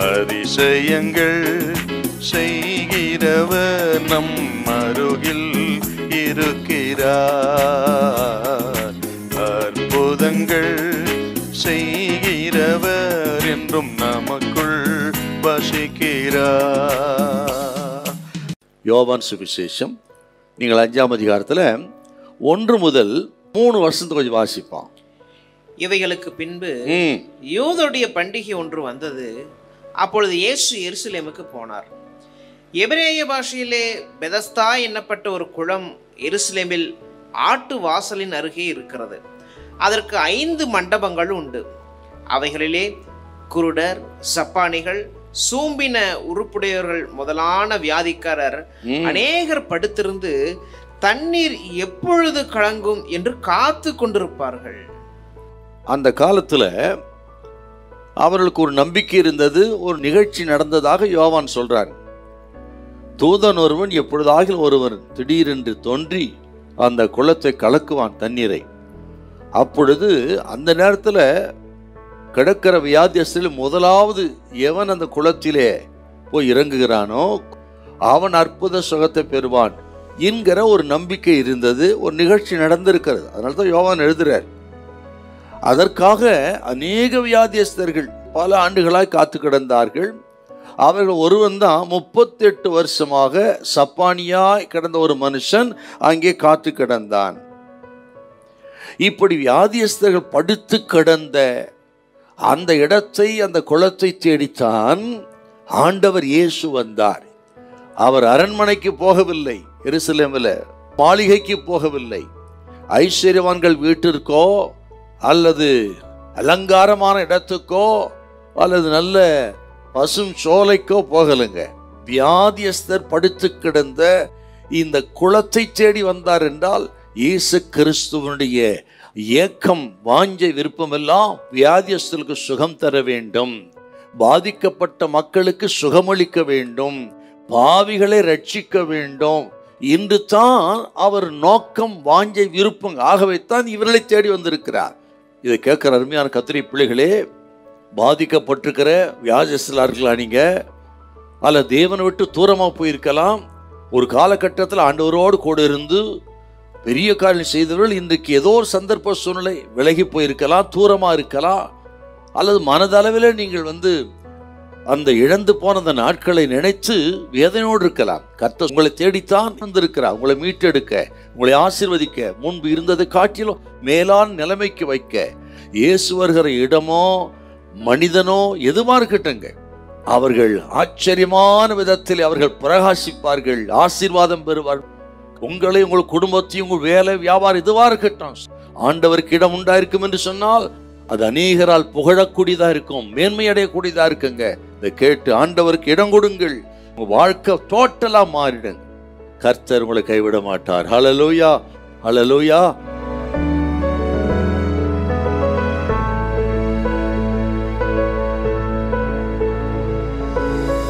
அதிசயங்கள் செய்கிறவர் நம் அருகில் இருக்கிறார். அற்புதங்கள் செய்கிறவர் என்றும் நமக்குள் வசிக்கிறார். யோவான் சுவிசேஷம் நீங்கள் 5ஆம் அதிகாரத்தில் 1 முதல் 3 வருஷத்துக்கு கொஞ்சம் வாசிப்பான். இவைகளுக்கு பின்பு யூதருடைய பண்டிகை ஒன்று வந்தது. அப்பொழுது இயேசு எருசலேமுக்கு போனார். எபிரேய பாஷையிலே பெதஸ்தா என்னப்பட்ட ஒரு குளம் எருசலேமில் ஆட்டு வாசலின் அருகே இருக்கிறது. அதற்கு 5 மண்டபங்கள் உண்டு. அவைகளிலே குருடர், சப்பானிகள், சூம்பின உறுப்புடையவர்கள் முதலான வியாதிக்காரர் அநேகர் படுத்திருந்து தண்ணீர் எப்பொழுது கலங்கும் என்று காத்து கொண்டிருப்பார்கள். அந்த காலத்துல அவர்களுக்கு ஒரு நம்பிக்கை இருந்தது. ஒரு நிகழ்ச்சி நடந்ததாக யோவான் சொல்றார். தூதன் ஒருவன் எப்பொழுதாக ஒருவன் திடீரென்று தோன்றி அந்த குளத்தை கலக்குவான், தண்ணீரை. அப்பொழுது அந்த நேரத்தில் கிடக்கிற வியாதியஸ்தில் முதலாவது எவன் அந்த குளத்திலே போய் இறங்குகிறானோ அவன் அற்புத சுகத்தை பெறுவான் என்கிற ஒரு நம்பிக்கை இருந்தது. ஒரு நிகழ்ச்சி நடந்திருக்கிறது. அதனால தான் யோவான் எழுதுறார். அதற்காக அநேக வியாதியஸ்தர்கள் பல ஆண்டுகளாய் காத்து கிடந்தார்கள். அவர்கள் ஒருவன் தான் 38 வருஷமாக சப்பானியாய் கிடந்த ஒரு மனுஷன் அங்கே காத்து கிடந்தான். இப்படி வியாதியஸ்தர்கள் படுத்து கிடந்த அந்த இடத்தை, அந்த குளத்தை தேடித்தான் ஆண்டவர் இயேசு வந்தார். அவர் அரண்மனைக்கு போகவில்லை, எருசலேமில் மாளிகைக்கு போகவில்லை, ஐஸ்வர்யவான்கள் வீட்டிற்கோ அல்லது அலங்காரமான இடத்துக்கோ அல்லது நல்ல பசும் சோலைக்கோ போகலுங்க. வியாதியஸ்தர் படுத்து கிடந்த இந்த குளத்தை தேடி வந்தார் என்றால் இயேசு கிறிஸ்துவனுடைய ஏக்கம், வாஞ்சை, விருப்பமெல்லாம் வியாதியஸ்தருக்கு சுகம் தர வேண்டும், பாதிக்கப்பட்ட மக்களுக்கு சுகமளிக்க வேண்டும், பாவிகளை ரட்சிக்க வேண்டும் என்று தான் அவர் நோக்கம், வாஞ்சை, விருப்பம். ஆகவே தான் இவர்களை தேடி வந்திருக்கிறார். இதை கேட்கிற அருமையான கத்திரி பிள்ளைகளே, பாதிக்கப்பட்டிருக்கிற வியாதியஸ்தர்களா நீங்க, அல்ல தேவனை விட்டு தூரமாக போயிருக்கலாம். ஒரு காலகட்டத்தில் ஆண்டவரோடு கூட இருந்து பெரிய காரியம் செய்தவர்கள் இன்றைக்கு ஏதோ ஒரு சந்தர்ப்ப சூழ்நிலை விலகி போயிருக்கலாம், தூரமாக இருக்கலாம், அல்லது மனதளவில் நீங்கள் அந்த இழந்து போன அந்த நாட்களை நினைத்து வேதனையோடு இருக்கலாம். கர்த்தர் உங்களை தேடித்தான் வந்திருக்கிறார், உங்களை மீட்டெடுக்க, உங்களை ஆசீர்வதிக்க, முன்பு இருந்ததை காட்டிலும் மேலான நிலைமைக்கு வைக்க. இயேசு வருகிற இடமோ மனிதனோ எதுவா இருக்கட்டுங்க, அவர்கள் ஆச்சரியமான விதத்தில் அவர்கள் பிரகாசிப்பார்கள், ஆசீர்வாதம் பெறுவார்கள். உங்களை, உங்கள் குடும்பத்தையும், உங்கள் வேலை, வியாபாரம் எதுவா இருக்கட்டும், ஆண்டவருக்கு இடம் உண்டாயிருக்கும் என்று சொன்னால் அது அநேகரால் புகழக்கூடியதா இருக்கும், மேன்மை அடையக்கூடியதா இருக்குங்க. இதை கேட்டு ஆண்டவருக்கு இடம் கொடுங்கள், உங்க வாழ்க்கை டோட்டலா மாறிடுங்க. கர்த்தர் உங்களை கைவிட மாட்டார். ஹல்லேலூயா, ஹல்லேலூயா.